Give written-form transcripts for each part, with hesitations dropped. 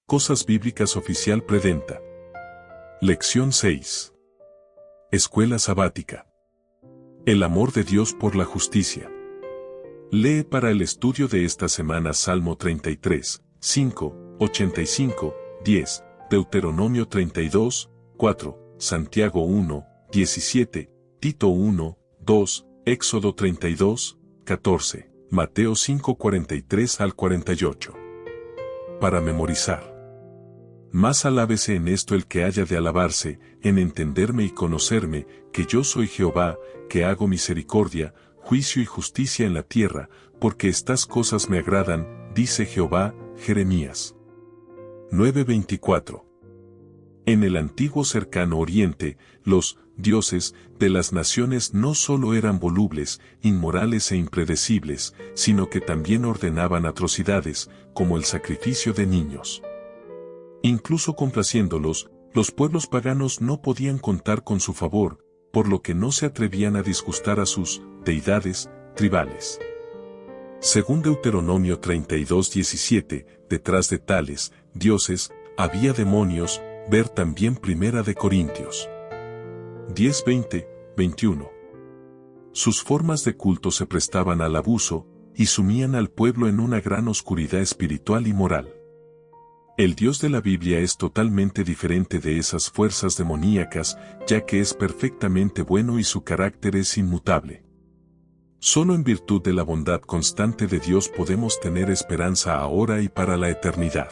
Cosas Bíblicas Oficial Predenta. Lección 6. Escuela Sabática. El amor de Dios por la justicia. Lee para el estudio de esta semana Salmo 33, 5, 85, 10, Deuteronomio 32, 4, Santiago 1, 17, Tito 1, 2, Éxodo 32, 14, Mateo 5, 43 al 48. Para memorizar. Más alábese en esto el que haya de alabarse, en entenderme y conocerme, que yo soy Jehová, que hago misericordia, juicio y justicia en la tierra, porque estas cosas me agradan, dice Jehová. Jeremías 9:24. En el antiguo cercano oriente, los dioses de las naciones no solo eran volubles, inmorales e impredecibles, sino que también ordenaban atrocidades, como el sacrificio de niños. Incluso complaciéndolos, los pueblos paganos no podían contar con su favor, por lo que no se atrevían a disgustar a sus deidades tribales. Según Deuteronomio 32:17, detrás de tales dioses había demonios, ver también Primera de Corintios 10:20, 21. Sus formas de culto se prestaban al abuso, y sumían al pueblo en una gran oscuridad espiritual y moral. El Dios de la Biblia es totalmente diferente de esas fuerzas demoníacas, ya que es perfectamente bueno y su carácter es inmutable. Solo en virtud de la bondad constante de Dios podemos tener esperanza ahora y para la eternidad.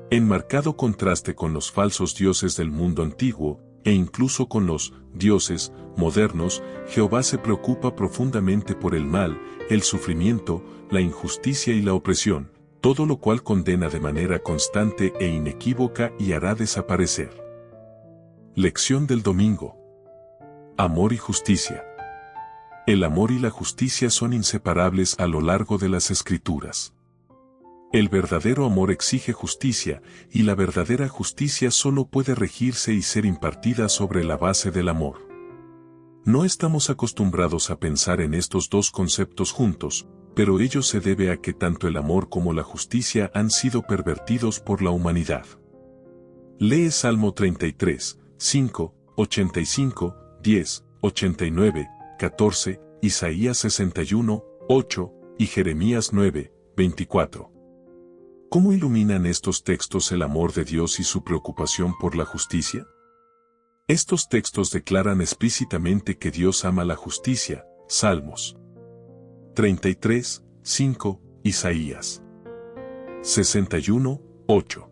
En marcado contraste con los falsos dioses del mundo antiguo, e incluso con los dioses modernos, Jehová se preocupa profundamente por el mal, el sufrimiento, la injusticia y la opresión, todo lo cual condena de manera constante e inequívoca y hará desaparecer. Lección del domingo. Amor y justicia. El amor y la justicia son inseparables a lo largo de las Escrituras. El verdadero amor exige justicia, y la verdadera justicia solo puede regirse y ser impartida sobre la base del amor. No estamos acostumbrados a pensar en estos dos conceptos juntos, pero ello se debe a que tanto el amor como la justicia han sido pervertidos por la humanidad. Lee Salmo 33, 5, 85, 10, 89, 14, Isaías 61, 8, y Jeremías 9, 24. ¿Cómo iluminan estos textos el amor de Dios y su preocupación por la justicia? Estos textos declaran explícitamente que Dios ama la justicia. Salmos 33, 5, Isaías 61, 8.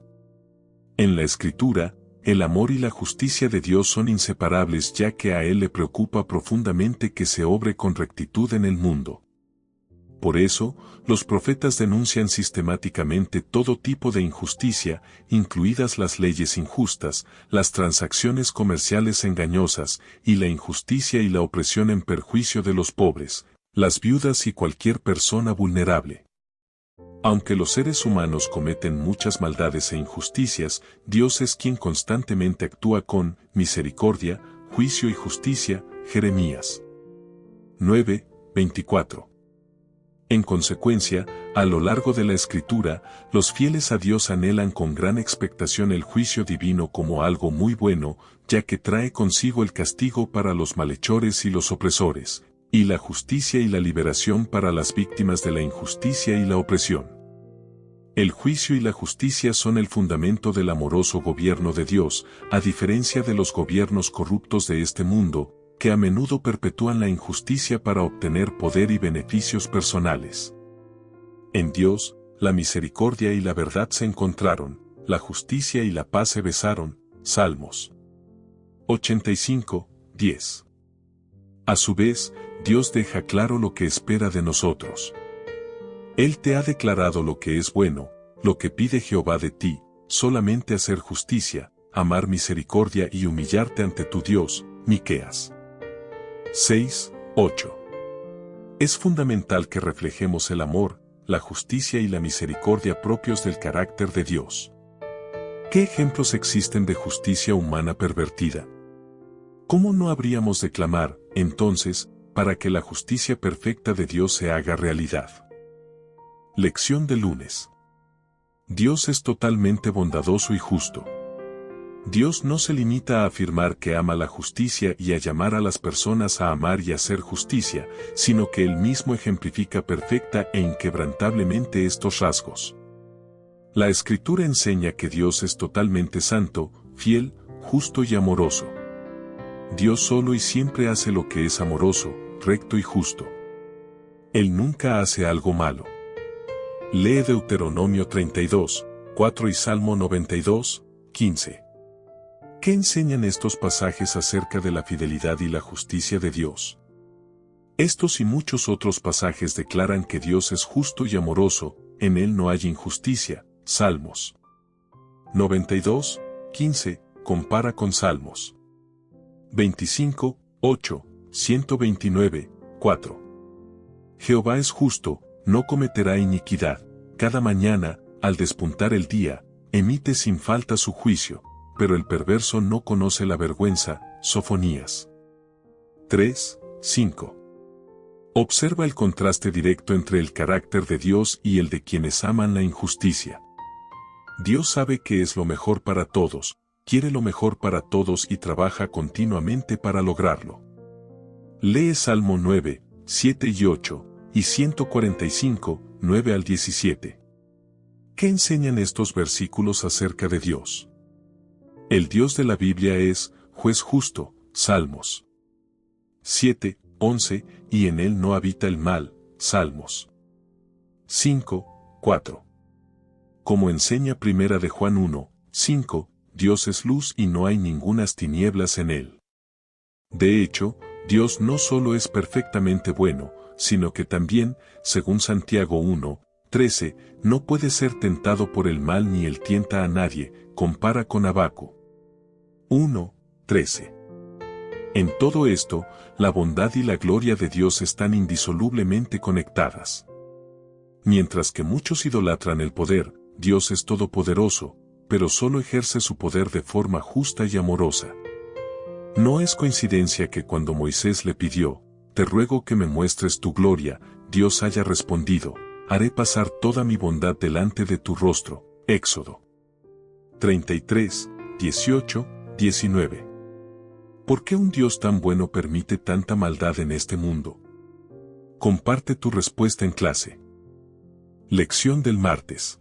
En la Escritura, el amor y la justicia de Dios son inseparables, ya que a Él le preocupa profundamente que se obre con rectitud en el mundo. Por eso, los profetas denuncian sistemáticamente todo tipo de injusticia, incluidas las leyes injustas, las transacciones comerciales engañosas, y la injusticia y la opresión en perjuicio de los pobres, las viudas y cualquier persona vulnerable. Aunque los seres humanos cometen muchas maldades e injusticias, Dios es quien constantemente actúa con misericordia, juicio y justicia. Jeremías 9, 24. En consecuencia, a lo largo de la Escritura, los fieles a Dios anhelan con gran expectación el juicio divino como algo muy bueno, ya que trae consigo el castigo para los malhechores y los opresores, y la justicia y la liberación para las víctimas de la injusticia y la opresión. El juicio y la justicia son el fundamento del amoroso gobierno de Dios, a diferencia de los gobiernos corruptos de este mundo, que a menudo perpetúan la injusticia para obtener poder y beneficios personales. En Dios, la misericordia y la verdad se encontraron, la justicia y la paz se besaron. Salmos 85, 10. A su vez, Dios deja claro lo que espera de nosotros. Él te ha declarado lo que es bueno, lo que pide Jehová de ti, solamente hacer justicia, amar misericordia y humillarte ante tu Dios. Miqueas 6, 8. Es fundamental que reflejemos el amor, la justicia y la misericordia propios del carácter de Dios. ¿Qué ejemplos existen de justicia humana pervertida? ¿Cómo no habríamos de clamar, entonces, para que la justicia perfecta de Dios se haga realidad? Lección de lunes. Dios es totalmente bondadoso y justo. Dios no se limita a afirmar que ama la justicia y a llamar a las personas a amar y hacer justicia, sino que Él mismo ejemplifica perfecta e inquebrantablemente estos rasgos. La Escritura enseña que Dios es totalmente santo, fiel, justo y amoroso. Dios solo y siempre hace lo que es amoroso, recto y justo. Él nunca hace algo malo. Lee Deuteronomio 32, 4 y Salmo 92, 15. ¿Qué enseñan estos pasajes acerca de la fidelidad y la justicia de Dios? Estos y muchos otros pasajes declaran que Dios es justo y amoroso, en Él no hay injusticia. Salmos 92, 15, compara con Salmos 25, 8, 129, 4. Jehová es justo, no cometerá iniquidad, cada mañana, al despuntar el día, emite sin falta su juicio, pero el perverso no conoce la vergüenza. Sofonías 3, 5. Observa el contraste directo entre el carácter de Dios y el de quienes aman la injusticia. Dios sabe que es lo mejor para todos, quiere lo mejor para todos y trabaja continuamente para lograrlo. Lee Salmo 9, 7 y 8, y 145, 9 al 17. ¿Qué enseñan estos versículos acerca de Dios? El Dios de la Biblia es juez justo. Salmos 7, 11, y en Él no habita el mal. Salmos 5, 4. Como enseña Primera de Juan 1, 5, Dios es luz y no hay ningunas tinieblas en Él. De hecho, Dios no solo es perfectamente bueno, sino que también, según Santiago 1, 13, no puede ser tentado por el mal ni Él tienta a nadie. Compara con Habacuc 1, 13. En todo esto, la bondad y la gloria de Dios están indisolublemente conectadas. Mientras que muchos idolatran el poder, Dios es todopoderoso, pero solo ejerce su poder de forma justa y amorosa. No es coincidencia que cuando Moisés le pidió, «Te ruego que me muestres tu gloria», Dios haya respondido, «Haré pasar toda mi bondad delante de tu rostro». Éxodo 33, 18, 19. ¿Por qué un Dios tan bueno permite tanta maldad en este mundo? Comparte tu respuesta en clase. Lección del martes.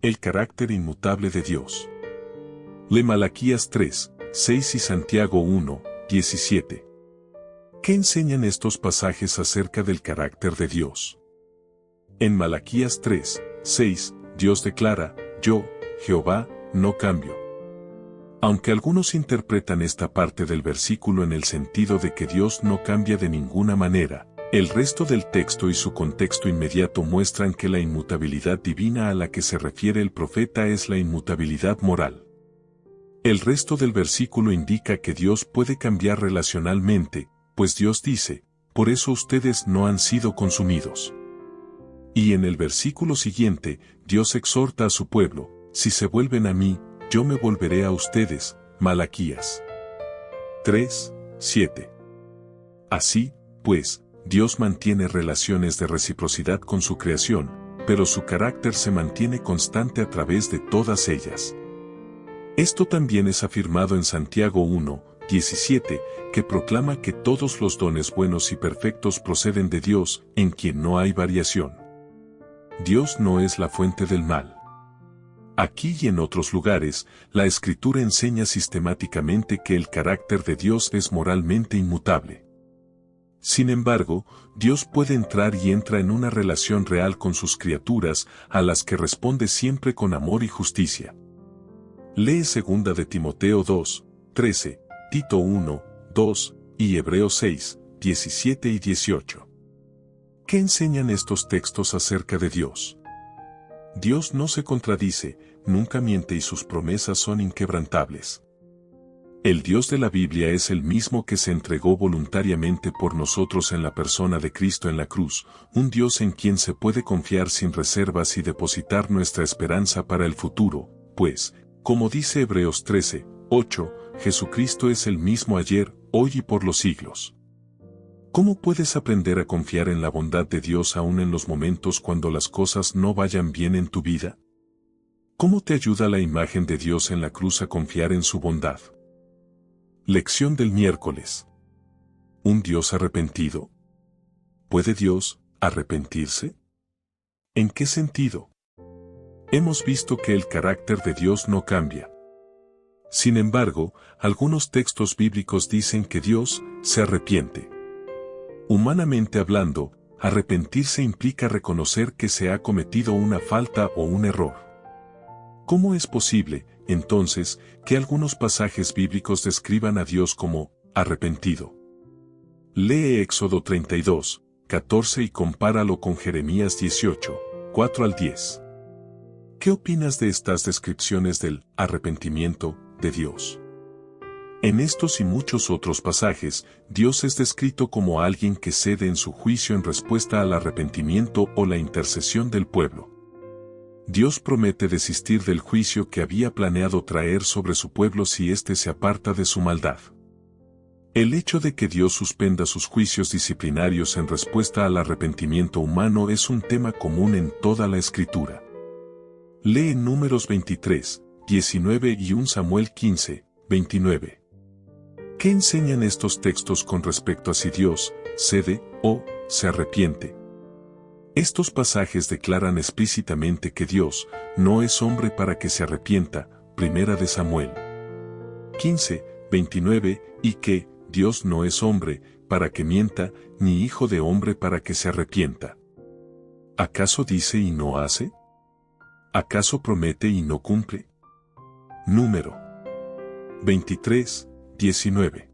El carácter inmutable de Dios. Lee Malaquías 3, 6 y Santiago 1, 17. ¿Qué enseñan estos pasajes acerca del carácter de Dios? En Malaquías 3, 6, Dios declara, «Yo, Jehová, no cambio». Aunque algunos interpretan esta parte del versículo en el sentido de que Dios no cambia de ninguna manera, el resto del texto y su contexto inmediato muestran que la inmutabilidad divina a la que se refiere el profeta es la inmutabilidad moral. El resto del versículo indica que Dios puede cambiar relacionalmente, pues Dios dice, «Por eso ustedes no han sido consumidos». Y en el versículo siguiente, Dios exhorta a su pueblo, «Si se vuelven a mí, yo me volveré a ustedes». Malaquías 3, 7. Así, pues, Dios mantiene relaciones de reciprocidad con su creación, pero su carácter se mantiene constante a través de todas ellas. Esto también es afirmado en Santiago 1, 17, que proclama que todos los dones buenos y perfectos proceden de Dios, en quien no hay variación. Dios no es la fuente del mal. Aquí y en otros lugares, la Escritura enseña sistemáticamente que el carácter de Dios es moralmente inmutable. Sin embargo, Dios puede entrar y entra en una relación real con sus criaturas, a las que responde siempre con amor y justicia. Lee 2 de Timoteo 2, 13, Tito 1, 2, y Hebreos 6, 17 y 18. ¿Qué enseñan estos textos acerca de Dios? Dios no se contradice, nunca miente y sus promesas son inquebrantables. El Dios de la Biblia es el mismo que se entregó voluntariamente por nosotros en la persona de Cristo en la cruz, un Dios en quien se puede confiar sin reservas y depositar nuestra esperanza para el futuro, pues, como dice Hebreos 13, 8, Jesucristo es el mismo ayer, hoy y por los siglos. ¿Cómo puedes aprender a confiar en la bondad de Dios aún en los momentos cuando las cosas no vayan bien en tu vida? ¿Cómo te ayuda la imagen de Dios en la cruz a confiar en su bondad? Lección del miércoles. ¿Un Dios arrepentido? ¿Puede Dios arrepentirse? ¿En qué sentido? Hemos visto que el carácter de Dios no cambia. Sin embargo, algunos textos bíblicos dicen que Dios se arrepiente. Humanamente hablando, arrepentirse implica reconocer que se ha cometido una falta o un error. ¿Cómo es posible, entonces, que algunos pasajes bíblicos describan a Dios como arrepentido? Lee Éxodo 32, 14 y compáralo con Jeremías 18, 4 al 10. ¿Qué opinas de estas descripciones del arrepentimiento de Dios? En estos y muchos otros pasajes, Dios es descrito como alguien que cede en su juicio en respuesta al arrepentimiento o la intercesión del pueblo. Dios promete desistir del juicio que había planeado traer sobre su pueblo si éste se aparta de su maldad. El hecho de que Dios suspenda sus juicios disciplinarios en respuesta al arrepentimiento humano es un tema común en toda la Escritura. Lee Números 23, 19 y 1 Samuel 15, 29. ¿Qué enseñan estos textos con respecto a si Dios cede o se arrepiente? Estos pasajes declaran explícitamente que Dios no es hombre para que se arrepienta, Primera de Samuel 15, 29, y que Dios no es hombre para que mienta, ni hijo de hombre para que se arrepienta. ¿Acaso dice y no hace? ¿Acaso promete y no cumple? Número 23, 19.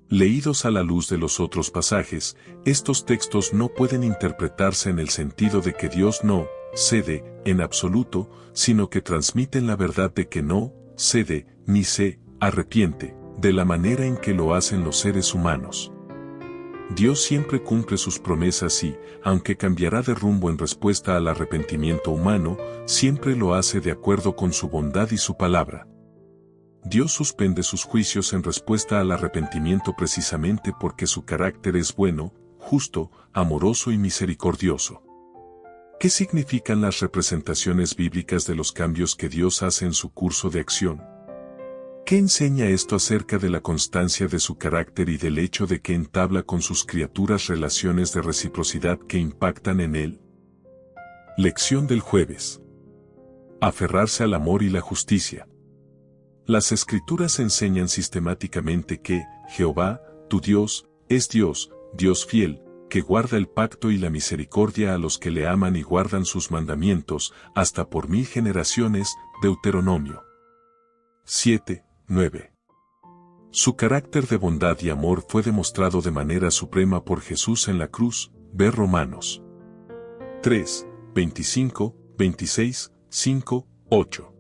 Leídos a la luz de los otros pasajes, estos textos no pueden interpretarse en el sentido de que Dios no cede en absoluto, sino que transmiten la verdad de que no cede ni se arrepiente, de la manera en que lo hacen los seres humanos. Dios siempre cumple sus promesas y, aunque cambiará de rumbo en respuesta al arrepentimiento humano, siempre lo hace de acuerdo con su bondad y su palabra. Dios suspende sus juicios en respuesta al arrepentimiento precisamente porque su carácter es bueno, justo, amoroso y misericordioso. ¿Qué significan las representaciones bíblicas de los cambios que Dios hace en su curso de acción? ¿Qué enseña esto acerca de la constancia de su carácter y del hecho de que entabla con sus criaturas relaciones de reciprocidad que impactan en él? Lección del jueves. Aferrarse al amor y la justicia. Las Escrituras enseñan sistemáticamente que Jehová, tu Dios, es Dios, Dios fiel, que guarda el pacto y la misericordia a los que le aman y guardan sus mandamientos, hasta por 1000 generaciones, Deuteronomio 7, 9. Su carácter de bondad y amor fue demostrado de manera suprema por Jesús en la cruz, ver Romanos 3, 25, 26, 5, 8.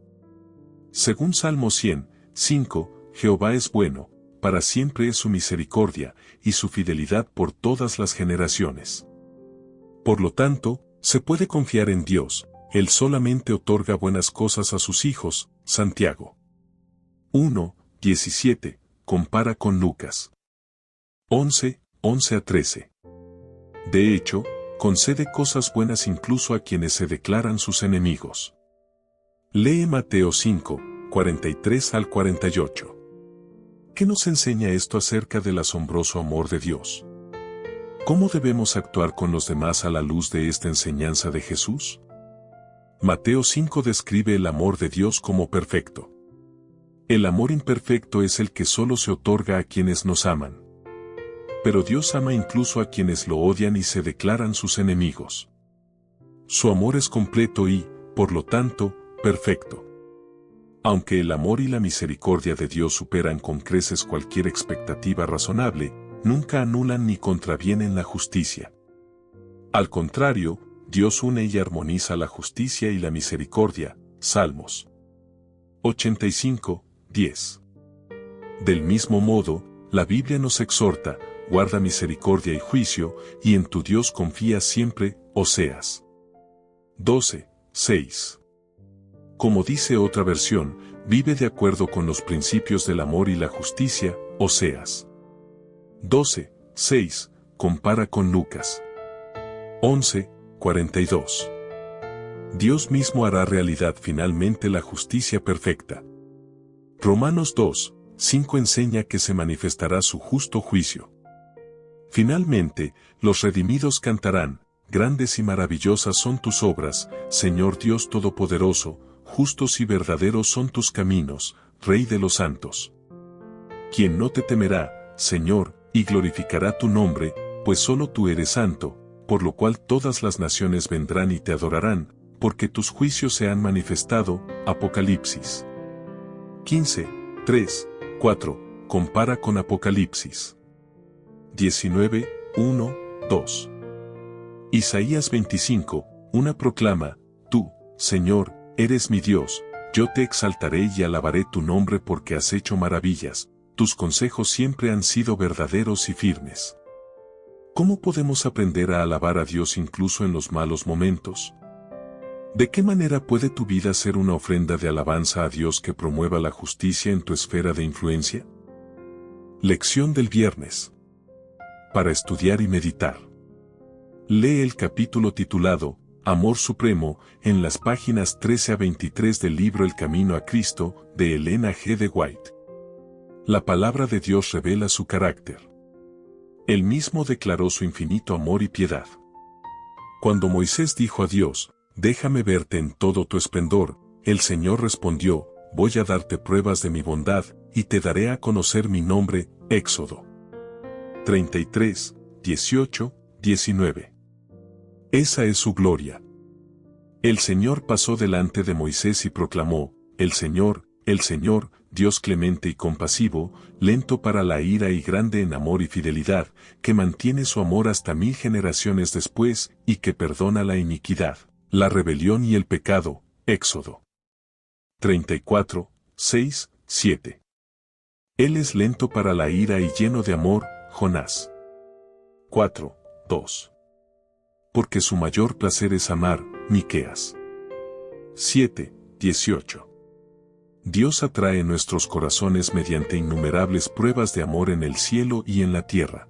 Según Salmo 100, 5, Jehová es bueno, para siempre es su misericordia, y su fidelidad por todas las generaciones. Por lo tanto, se puede confiar en Dios, Él solamente otorga buenas cosas a sus hijos, Santiago 1, 17, compara con Lucas 11, 11 a 13. De hecho, concede cosas buenas incluso a quienes se declaran sus enemigos. Lee Mateo 5, 43 al 48. ¿Qué nos enseña esto acerca del asombroso amor de Dios? ¿Cómo debemos actuar con los demás a la luz de esta enseñanza de Jesús? Mateo 5 describe el amor de Dios como perfecto. El amor imperfecto es el que solo se otorga a quienes nos aman. Pero Dios ama incluso a quienes lo odian y se declaran sus enemigos. Su amor es completo y, por lo tanto, perfecto. Aunque el amor y la misericordia de Dios superan con creces cualquier expectativa razonable, nunca anulan ni contravienen la justicia. Al contrario, Dios une y armoniza la justicia y la misericordia, Salmos 85, 10. Del mismo modo, la Biblia nos exhorta, guarda misericordia y juicio, y en tu Dios confía siempre, Oseas 12, 6. Como dice otra versión, vive de acuerdo con los principios del amor y la justicia, Oseas 12, 6, compara con Lucas 11, 42. Dios mismo hará realidad finalmente la justicia perfecta. Romanos 2, 5 enseña que se manifestará su justo juicio. Finalmente, los redimidos cantarán, grandes y maravillosas son tus obras, Señor Dios Todopoderoso, justos y verdaderos son tus caminos, Rey de los santos. Quien no te temerá, Señor, y glorificará tu nombre, pues solo tú eres santo, por lo cual todas las naciones vendrán y te adorarán, porque tus juicios se han manifestado. Apocalipsis 15, 3, 4, compara con Apocalipsis 19, 1, 2. Isaías 25, 1 proclama, tú, Señor, eres mi Dios, yo te exaltaré y alabaré tu nombre porque has hecho maravillas, tus consejos siempre han sido verdaderos y firmes. ¿Cómo podemos aprender a alabar a Dios incluso en los malos momentos? ¿De qué manera puede tu vida ser una ofrenda de alabanza a Dios que promueva la justicia en tu esfera de influencia? Lección del viernes. Para estudiar y meditar. Lee el capítulo titulado Amor Supremo en las páginas 13 a 23 del libro El Camino a Cristo de Elena G. de White. La palabra de Dios revela su carácter. Él mismo declaró su infinito amor y piedad. Cuando Moisés dijo a Dios, déjame verte en todo tu esplendor, el Señor respondió, voy a darte pruebas de mi bondad, y te daré a conocer mi nombre. Éxodo 33, 18, 19. Esa es su gloria. El Señor pasó delante de Moisés y proclamó, el Señor, Dios clemente y compasivo, lento para la ira y grande en amor y fidelidad, que mantiene su amor hasta 1000 generaciones después, y que perdona la iniquidad, la rebelión y el pecado. Éxodo 34, 6, 7. Él es lento para la ira y lleno de amor. Jonás 4, 2. Porque su mayor placer es amar. Miqueas 7, 18. Dios atrae nuestros corazones mediante innumerables pruebas de amor en el cielo y en la tierra.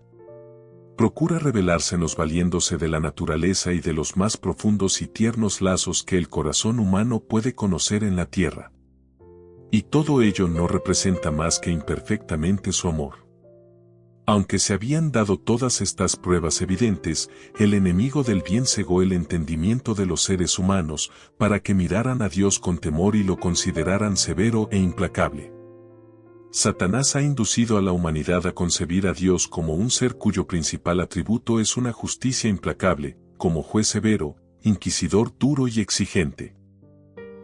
Procura revelársenos valiéndose de la naturaleza y de los más profundos y tiernos lazos que el corazón humano puede conocer en la tierra. Y todo ello no representa más que imperfectamente su amor. Aunque se habían dado todas estas pruebas evidentes, el enemigo del bien cegó el entendimiento de los seres humanos, para que miraran a Dios con temor y lo consideraran severo e implacable. Satanás ha inducido a la humanidad a concebir a Dios como un ser cuyo principal atributo es una justicia implacable, como juez severo, inquisidor duro y exigente.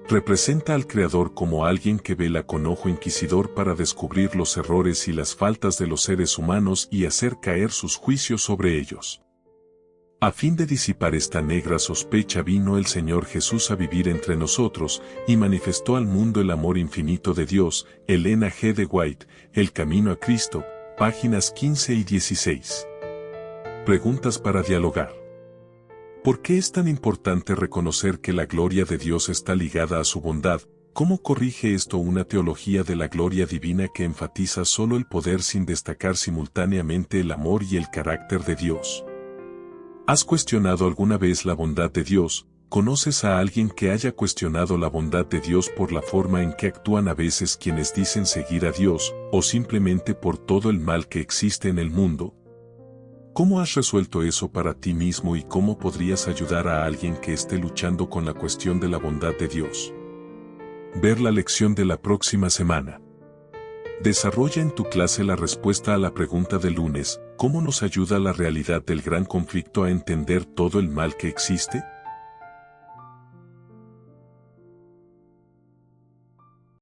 Representa al Creador como alguien que vela con ojo inquisidor para descubrir los errores y las faltas de los seres humanos y hacer caer sus juicios sobre ellos. A fin de disipar esta negra sospecha vino el Señor Jesús a vivir entre nosotros y manifestó al mundo el amor infinito de Dios. Elena G. de White, El Camino a Cristo, páginas 15 y 16. Preguntas para dialogar. ¿Por qué es tan importante reconocer que la gloria de Dios está ligada a su bondad? ¿Cómo corrige esto una teología de la gloria divina que enfatiza solo el poder sin destacar simultáneamente el amor y el carácter de Dios? ¿Has cuestionado alguna vez la bondad de Dios? ¿Conoces a alguien que haya cuestionado la bondad de Dios por la forma en que actúan a veces quienes dicen seguir a Dios, o simplemente por todo el mal que existe en el mundo? ¿Cómo has resuelto eso para ti mismo y cómo podrías ayudar a alguien que esté luchando con la cuestión de la bondad de Dios? Ver la lección de la próxima semana. Desarrolla en tu clase la respuesta a la pregunta del lunes, ¿cómo nos ayuda la realidad del gran conflicto a entender todo el mal que existe?